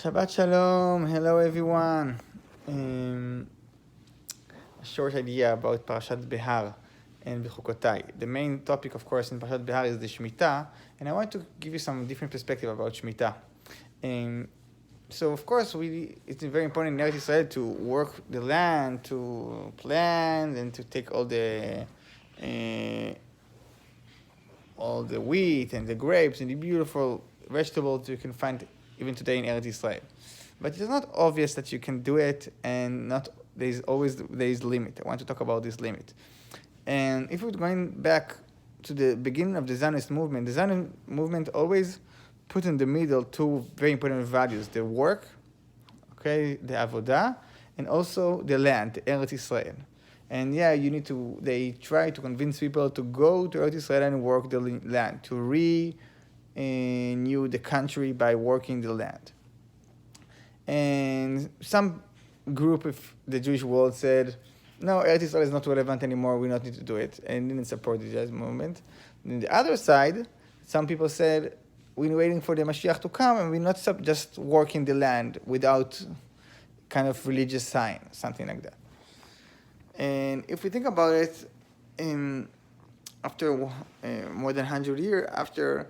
Shabbat Shalom, hello everyone. A short idea about Parashat Behar and Bechukotai. The main topic, of course, in Parashat Behar is the Shemitah, and I want to give you some different perspective about Shemitah. So, of course, it's very important in Eretz Israel to work the land, to plant, and to take all the wheat and the grapes and the beautiful vegetables you can find even today in Eretz Israel. But it's not obvious that you can do it, and there is limit. I want to talk about this limit. And if we're going back to the beginning of the Zionist movement always put in the middle two very important values: the work, the avodah, and also the land, the Eretz Israel. And they try to convince people to go to Eretz Israel and work the land, to renew the country by working the land. And some group of the Jewish world said, no, Eretz Israel is not relevant anymore, we don't need to do it, and didn't support the Jazz movement. And on the other side, some people said, we're waiting for the Mashiach to come, and we're not just working the land without kind of religious sign, something like that. And if we think about it, after more than 100 years, after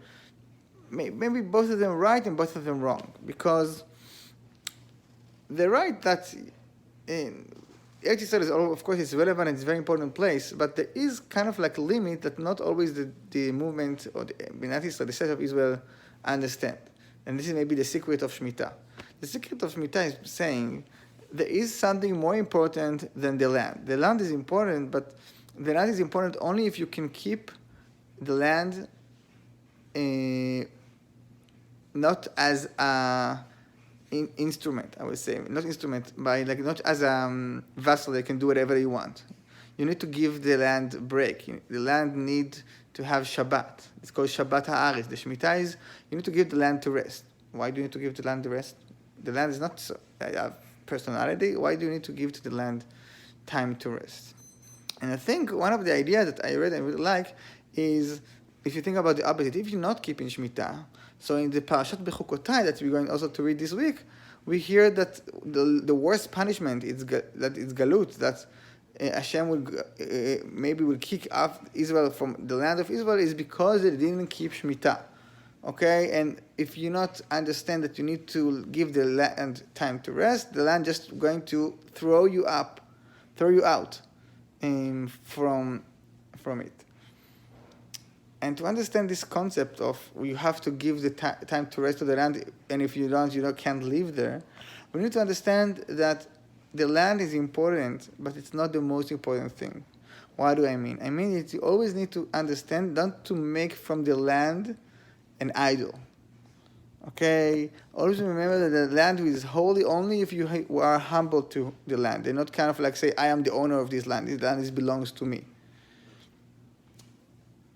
maybe both of them right and both of them wrong, because they're right that Eretz Israel is, of course, it's relevant and it's a very important place, but there is kind of like a limit that not always the movement or the Bnei Israel, the state of Israel, understand. And this is maybe the secret of Shemitah. The secret of Shemitah is saying there is something more important than the land. The land is important, but the land is important only if you can keep the land not as a instrument, I would say, not instrument, not as a vessel that can do whatever you want. You need to give the land a break. The land needs to have Shabbat. It's called Shabbat Ha'aretz. The Shemitah is, you need to give the land to rest. Why do you need to give the land to rest? The land is not a personality. Why do you need to give to the land time to rest? And I think one of the ideas that I read and really like is, if you think about the opposite, if you're not keeping Shemitah, so in the Parashat Bechukotai that we're going also to read this week, we hear that the worst punishment is that it's galut, that Hashem will kick off Israel from the land of Israel is because they didn't keep Shemitah. And if you not understand that you need to give the land time to rest, the land just going to throw you out from it. And to understand this concept of you have to give the time to rest to the land, and if you don't, can't live there, we need to understand that the land is important, but it's not the most important thing. What do I mean? I mean you always need to understand not to make from the land an idol. Always remember that the land is holy only if you are humble to the land. They're not kind of like say, I am the owner of this land. This land belongs to me.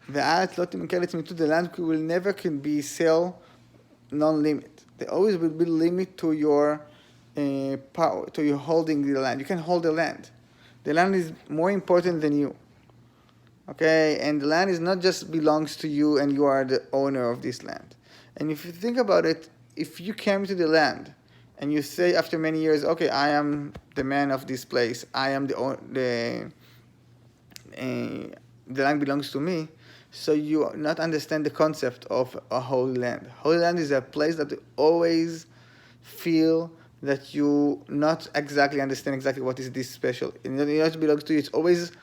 The land will never can be sell non-limit. There always will be limit to your power, to your holding the land. You can hold the land. The land is more important than you. And the land is not just belongs to you and you are the owner of this land. And if you think about it, if you came to the land and you say after many years, I am the man of this place, I am the land belongs to me, so you not understand the concept of a holy land. Holy land is a place that you always feel that you not exactly understand exactly what is this special. It not belongs to you. It's always,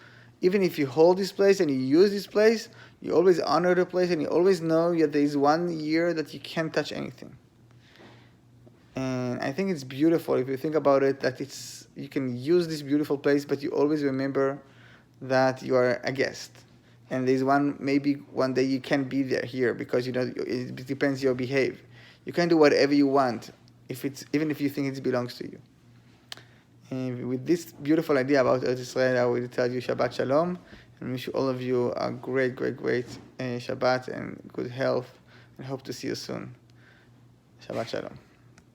even if you hold this place and you use this place, you always honor the place and you always know that there is 1 year that you can't touch anything. And I think it's beautiful if you think about it, that you can use this beautiful place, but you always remember that you are a guest. And there's maybe one day you can't be here because it depends your behavior. You can do whatever you want, even if you think it belongs to you. And with this beautiful idea about Eretz Israel, I will tell you Shabbat Shalom, and wish all of you a great, great, great Shabbat and good health, and hope to see you soon. Shabbat Shalom.